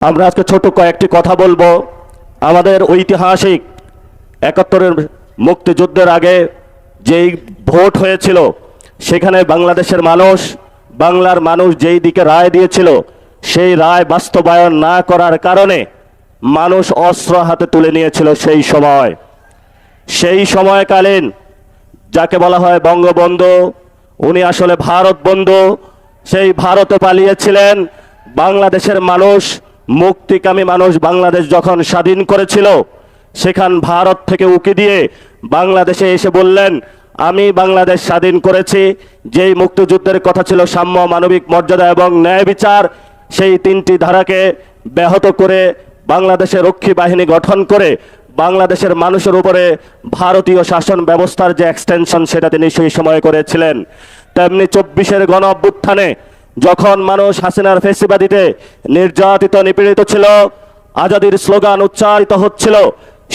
আমরা আজকে ছোট কয়েকটি কথা বলবো। আমাদের ঐতিহাসিক ৭১-এর মুক্তিযুদ্ধের আগে যেই ভোট হয়েছিল সেখানে বাংলার মানুষ যেই দিকে রায় দিয়েছিল সেই রায় বাস্তবায়ন না করার কারণে মানুষ অস্ত্র হাতে তুলে নিয়েছিল। সেই সময়কালীন যাকে বলা হয় বঙ্গবন্ধু, উনি আসলে ভারত বন্ধু। সেই ভারতে পালিয়েছিলেন। বাংলাদেশের মানুষ, মুক্তিকামী মানুষ বাংলাদেশ যখন স্বাধীন করেছিল, সেখান ভারত থেকে উকি দিয়ে বাংলাদেশে এসে বললেন, আমি বাংলাদেশ স্বাধীন করেছি। যেই মুক্তিযুদ্ধের কথা ছিল সাম্য, মানবিক মর্যাদা এবং ন্যায় বিচার, সেই তিনটি ধারাকে ব্যাহত করে বাংলাদেশে রক্ষী বাহিনী গঠন করে বাংলাদেশের মানুষের উপরে ভারতীয় শাসন ব্যবস্থার যে এক্সটেনশন সেটা তিনি সেই সময় করেছিলেন। তেমনি ২৪-এর গণ অভ্যুত্থানে যখন মানুষ হাসিনার ফেসিবাদীতে নির্যাতিত নিপীড়িত ছিল, আজাদির স্লোগান উচ্চারিত হচ্ছিল,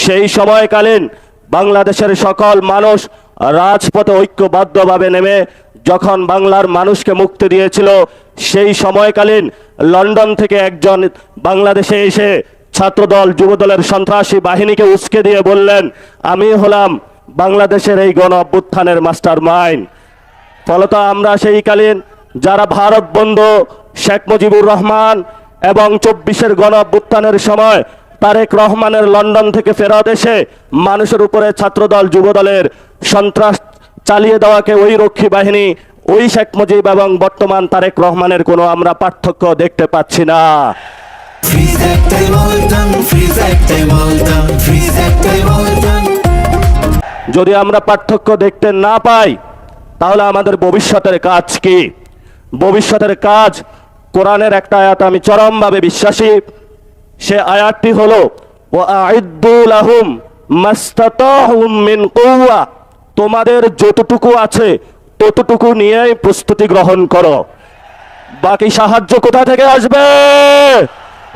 সেই সময়কালীন বাংলাদেশের সকল মানুষ রাজপথে ঐক্যবদ্ধভাবে নেমে যখন বাংলার মানুষকে মুক্তি দিয়েছিল, সেই সময়কালীন লন্ডন থেকে একজন বাংলাদেশে এসে ছাত্রদল যুবদলের সন্ত্রাসী বাহিনীকে উস্কে দিয়ে বললেন, আমি হলাম বাংলাদেশের এই গণ অভ্যুত্থানের মাস্টার মাইন্ড। ফলত আমরা সেইকালীন যারা ভারত বন্ধু শেখ মুজিবুর রহমান এবং ২৪-এর গণ অভ্যুত্থানের সময় তারেক রহমানের লন্ডন থেকে ফেরত এসে মানুষের উপরে ছাত্রদল যুবদলের সন্ত্রাস চালিয়ে দেওয়াকে ওই রক্ষী বাহিনী, ওই শেখ মুজিব এবং বর্তমান তারেক রহমানের কোনো আমরা পার্থক্য দেখতে পাচ্ছি না। যদি আমরা পার্থক্য দেখতে না পাই, তাহলে আমাদের ভবিষ্যতের কাজ কি? ভবিষ্যতের কাজ, কোরআনের একটা আয়াত আমি চরমভাবে বিশ্বাসী। সে আয়াতটি হলো, ওয়াআইদ্দু লাহুম মাস্তাতাহুম মিন কুওয়া, তোমাদের যতটুকু আছে ততটুকু নিয়েই প্রস্তুতি গ্রহণ করো। বাকি সাহায্য কোথা থেকে আসবে?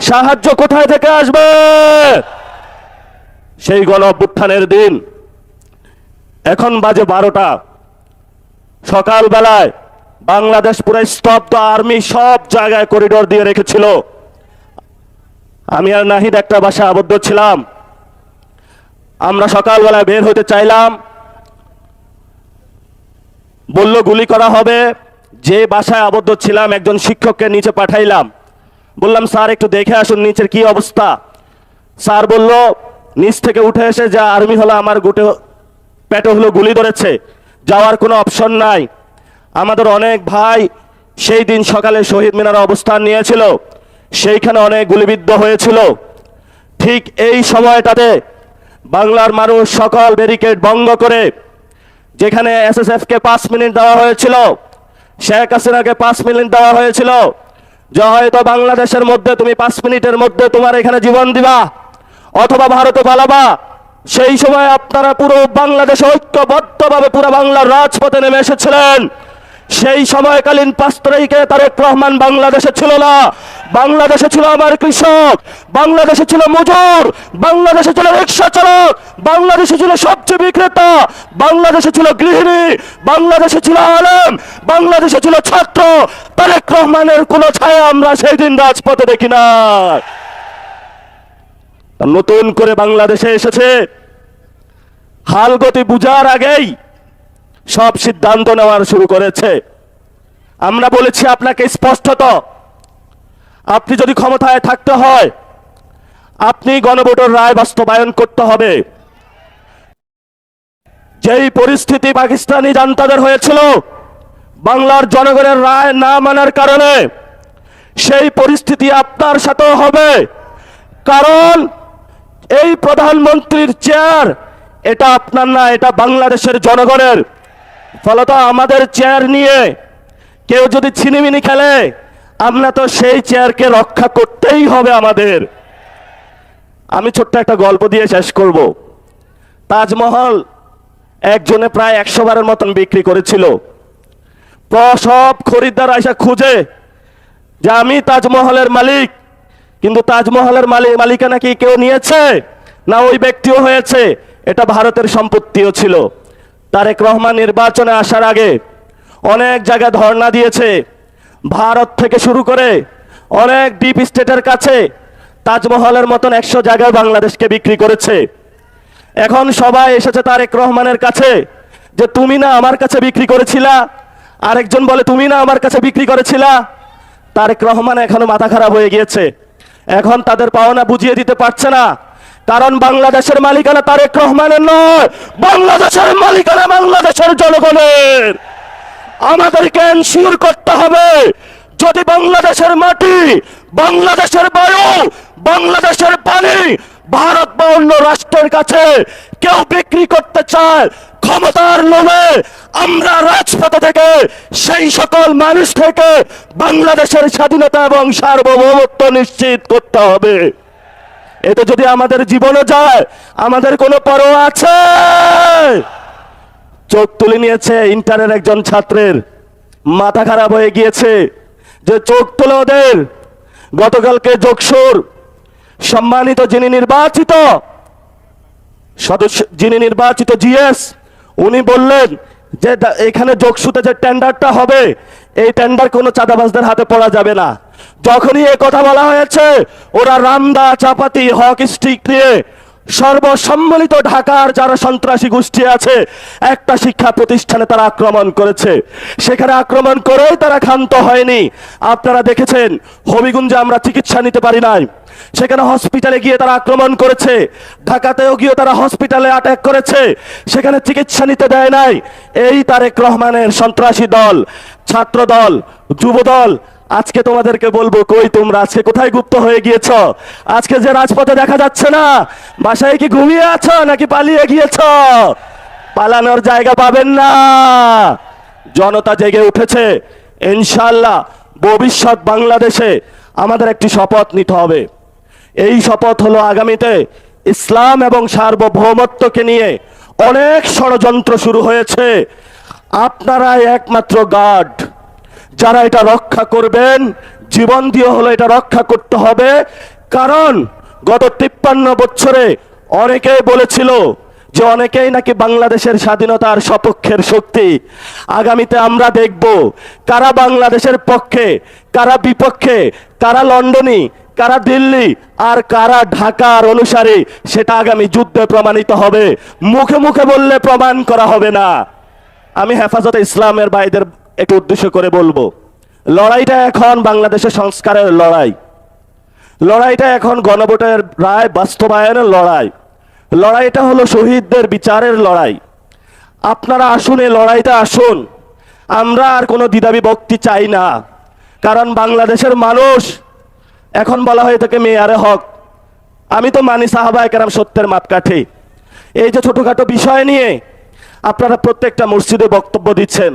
সাহায্য কোথায় থেকে আসবে? সেই গণ অভ্যুত্থানের দিন, এখন বাজে ১২টা, সকালবেলায় বাংলাদেশ পুরো স্তব্ধ, আর্মি সব জায়গায় করিডোর দিয়ে রেখেছিল। আমি আর নাহিদ একটা বাসায় আবদ্ধ ছিলাম। আমরা সকালবেলায় বের হতে চাইলাম, বলল গুলি করা হবে। যে বাসায় আবদ্ধ ছিলাম একজন শিক্ষককে নিচে পাঠাইলাম, বললাম স্যার একটু দেখে আসুন নিচের কি অবস্থা। স্যার বলল, নিচ থেকে উঠে এসে যা আর্মি হলো আমার গুটে পেটে হলো গুলি ধরেছে, যাওয়ার কোনো অপশন নাই। আমাদের অনেক ভাই সেই দিন সকালে শহীদ মিনারে অবস্থান নিয়েছিল, সেইখানে অনেক গুলিবিদ্ধ হয়েছিল। ঠিক এই সময়টাতে বাংলার মানুষ সকল ব্যারিকেড ভঙ্গ করে, যেখানে এসএসএফকে 5 মিনিট দেওয়া হয়েছিল, শেখ হাসিনাকে 5 মিনিট দেওয়া হয়েছিল, যে হয়তো বাংলাদেশের মধ্যে তুমি 5 মিনিটের মধ্যে তোমার এখানে জীবন দিবা অথবা ভারতে পালাবা। সেই সময় আপনারা পুরো বাংলাদেশে ঐক্যবদ্ধভাবে পুরো বাংলার রাজপথে নেমে এসেছিলেন। সেই সময়কালীন 5 তারিখে তারেক রহমান বাংলাদেশে ছিল না। বাংলাদেশে ছিল আমার কৃষক, বাংলাদেশে ছিল মজুর, বাংলাদেশে ছিল রিক্সা চালক, বাংলাদেশে ছিল সবজি বিক্রেতা, বাংলাদেশে ছিল গৃহিণী, বাংলাদেশে ছিল আলেম, বাংলাদেশে ছিল ছাত্র। তারেক রহমানের কোনো ছায়া আমরা সেই দিন রাজপথে দেখি না। নতুন করে বাংলাদেশে এসেছে, হালগতি বুঝার আগেই সব সিদ্ধান্ত নেওয়ার শুরু করেছে। আমরা বলেছি আপনাকে স্পষ্টত, আপনি যদি ক্ষমতায় থাকতে হয় আপনি গণভোটের রায় বাস্তবায়ন করতে হবে। যেই পরিস্থিতি পাকিস্তানি জান্তাদের হয়েছিল বাংলার জনগণের রায় না মানার কারণে, সেই পরিস্থিতি আপনার সাথেও হবে। কারণ এই প্রধানমন্ত্রীর চেয়ার এটা আপনার না, এটা বাংলাদেশের জনগণের। ফলত আমাদের চেয়ার নিয়ে কেউ যদি ছিনিমিনি খেলে, আমরা তো সেই চেয়ারকে রক্ষা করতেই হবে আমাদের। আমি ছোট্ট একটা গল্প দিয়ে শেষ করব। তাজমহল একজনে প্রায় 100 বারের মতন বিক্রি করেছিল। সব খরিদ্দার আইসা খুঁজে যে আমি তাজমহলের মালিক, কিন্তু তাজমহলের মালিকানা কি কেউ নিয়েছে না ওই ব্যক্তিও হয়েছে? এটা ভারতের সম্পত্তিও ছিল। তারেক রহমান নির্বাচনে আসার আগে অনেক জায়গায় ধর্ণা দিয়েছে, ভারত থেকে শুরু করে অনেক ডিপ স্টেটের কাছে তাজমহলের মতন 100 জায়গায় বাংলাদেশকে বিক্রি করেছে। এখন সবাই এসেছে তারেক রহমানের কাছে যে তুমি না আমার কাছে বিক্রি করেছিলা, আরেকজন বলে তুমি না আমার কাছে বিক্রি করেছিলা। তারেক রহমান এখনো মাথা খারাপ হয়ে গিয়েছে, এখন তাদের পাওনা বুঝিয়ে দিতে পারছে না, কারণ বাংলাদেশের মালিকানা তারেক রহমানের নয়, বাংলাদেশের মালিকানা বাংলাদেশের জনগণের। আমাদেরকে এনশিওর করতে হবে যদি বাংলাদেশের মাটি, বাংলাদেশের বায়ু, বাংলাদেশের পানি ভারত বা অন্য রাষ্ট্রের কাছে কেউ বিক্রি করতে চায় ক্ষমতার লোভে, আমরা রাজপথে থেকে সেই সকল মানুষ থেকে বাংলাদেশের স্বাধীনতা এবং সার্বভৌমত্ব নিশ্চিত করতে হবে। এতে যদি আমাদের জীবনে যায়, আমাদের কোনো পরোয়া আছে? চোখ তুলে নিয়েছে ইন্টারের একজন ছাত্রের, মাথা খারাপ হয়ে গিয়েছে যে চোখ তুলে ওদের। গতকালকে যোগসুর সম্মানিত যিনি নির্বাচিত সদস্য, যিনি নির্বাচিত জিএস, উনি বললেন যে এখানে যোগসুতে যে টেন্ডারটা হবে এই টেন্ডার কোনো চাঁদাবাজদের হাতে পড়া যাবে না। যখনই এ কথা বলা হয়েছে ওরা রামদা চাপাতি হক স্টিক নিয়ে সর্বসম্মিলিত ঢাকার যারা সন্ত্রাসী গোষ্ঠী আছে একটা শিক্ষা প্রতিষ্ঠানে তারা আক্রমণ করেছে। সেখানে আক্রমণ করেই তারা ক্ষান্ত হয়নি। আপনারা দেখেছেন হবিগঞ্জে আমরা চিকিৎসা নিতে পারি নাই, সেখানে হসপিটালে গিয়ে তারা আক্রমণ করেছে। ঢাকাতেও গিয়ে তারা হসপিটালে অ্যাটাক করেছে, সেখানে চিকিৎসা নিতে দেয় নাই। এই তারেক রহমানের সন্ত্রাসী দল, ছাত্র দল, যুব দল, আজকে তোমাদেরকে বলবো কই তোমরা আজকে কোথায় গুপ্ত হয়ে গিয়েছ? আজকে যে রাজপথে দেখা যাচ্ছে না, বাসায় কি ঘুমিয়ে আছো নাকি পালিয়ে গিয়েছ? পালানোর জায়গা পাবেন না। জনতা জেগে উঠেছে, ইনশাআল্লাহ ভবিষ্যৎ বাংলাদেশে আমাদের একটি শপথ নিতে হবে। এই শপথ হলো আগামীতে ইসলাম এবং সার্বভৌমত্বকে নিয়ে অনেক ষড়যন্ত্র শুরু হয়েছে, আপনারাই একমাত্র গার্ড যারা এটা রক্ষা করবেন। জীবন দিয়ে হলো এটা রক্ষা করতে হবে, কারণ গত 53 বছরে অনেকেই বলেছিল যে অনেকেই নাকি বাংলাদেশের স্বাধীনতার সপক্ষের শক্তি। আগামীতে আমরা দেখব কারা বাংলাদেশের পক্ষে, কারা বিপক্ষে, কারা লন্ডনী, কারা দিল্লি আর কারা ঢাকার অনুসারী, সেটা আগামী যুদ্ধে প্রমাণিত হবে। মুখে মুখে বললে প্রমাণ করা হবে না। আমি হেফাজতে ইসলামের ভাইদের একটু উদ্দেশ্য করে বলবো, লড়াইটা এখন বাংলাদেশের সংস্কারের লড়াই, লড়াইটা এখন গণভোটের রায় বাস্তবায়নের লড়াই, লড়াইটা হলো শহীদদের বিচারের লড়াই। আপনারা আসুন, এই লড়াইটা আসুন। আমরা আর কোনো দ্বিধাবিভক্তি চাই না, কারণ বাংলাদেশের মানুষ এখন বলা হয়ে থাকে মেয়ারে হক। আমি তো মানি সাহাবায়ে কেরাম সত্যের মাপকাঠি। এই যে ছোটখাটো বিষয় নিয়ে আপনারা প্রত্যেকটা মসজিদে বক্তব্য দিচ্ছেন,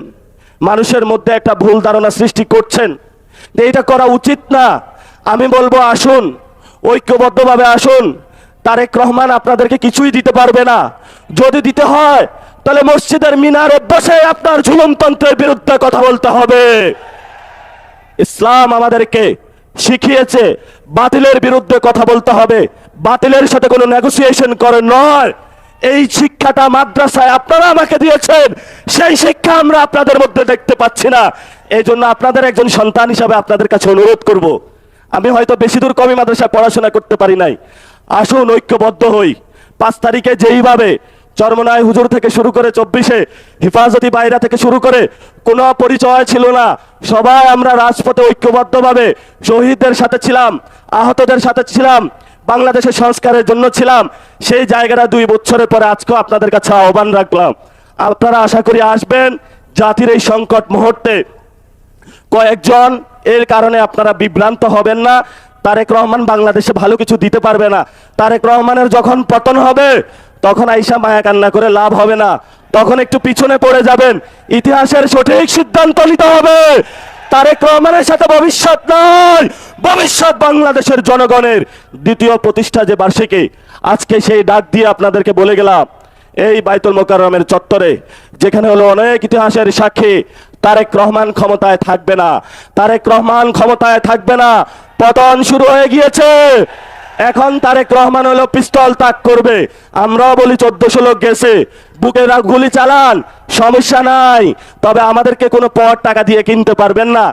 মানুষের মধ্যে একটা ভুল ধারণা সৃষ্টি করছেন, এইটা করা উচিত না। আমি বলবো আসুন, ঐক্যবদ্ধভাবে আসুন। তারেক রহমান আপনাদেরকে কিছুই দিতে পারবে না। যদি দিতে হয় তাহলে মসজিদের মিনারে বসে আপনার ঝুলনতন্ত্রের বিরুদ্ধে কথা বলতে হবে। ইসলাম আমাদেরকে শিখিয়েছে বাতিলের বিরুদ্ধে কথা বলতে হবে, বাতিলের সাথে কোনো নেগোসিয়েশন করে নয়। এই শিক্ষাটা মাদ্রাসায় আপনারা আমাকে দিয়েছেন, সেই শিক্ষা আমরা আপনাদের মধ্যে দেখতে পাচ্ছি না। এই জন্য আপনাদের একজন সন্তান হিসাবে আপনাদের কাছে অনুরোধ করব, আমি হয়তো বেশি দূর কমি মাদ্রাসায় পড়াশোনা করতে পারি নাই, আসুন ঐক্যবদ্ধ হই। 5 তারিখে যেইভাবে চরমনায় হুজুর থেকে শুরু করে 24-এ হেফাজতি বাইরা থেকে শুরু করে কোনো পরিচয় ছিল না, সবাই আমরা রাজপথে ঐক্যবদ্ধভাবে শহীদদের সাথে ছিলাম, আহতদের সাথে ছিলাম, বাংলাদেশের সংস্কারের জন্য ছিলাম। সেই জায়গাটা 2 বছরের পরে আজকেও আপনাদের কাছে আহ্বান রাখলাম, আপনারা আশা করি আসবেন। জাতির এই সংকট মুহূর্তে কয়েকজন এর কারণে আপনারা বিভ্রান্ত হবেন না। তারেক রহমান বাংলাদেশে ভালো কিছু দিতে পারবে না। তারেক রহমানের যখন পতন হবে তখন আইসা মায়া কান্না করে লাভ হবে না, তখন একটু পিছনে পড়ে যাবেন। ইতিহাসের সঠিক সিদ্ধান্ত নিতে হবে। তারেক রহমানের সাথে ভবিষ্যৎ নয়, ভবিষ্যৎ বাংলাদেশের জনগণের। দ্বিতীয় প্রতিষ্ঠা যে বার্ষিকী, আজকে সেই ডাক দিয়ে আপনাদেরকে বলে গেলাম এই বাইতুল মোকাররমের চত্বরে, যেখানে হলো অনেক ইতিহাসের সাক্ষী, তারেক রহমান ক্ষমতায় থাকবে না, তারেক রহমান ক্ষমতায় থাকবে না। পতন শুরু হয়ে গিয়েছে। এখন তারেক রহমান হলো পিস্তল তাক করবে। আমরাও বলি 1400 লোক গেছে, বুকে গুলি চালান, সমস্যা নাই, তবে আমাদেরকে কোনো পর টাকা দিয়ে কিনতে পারবেন না।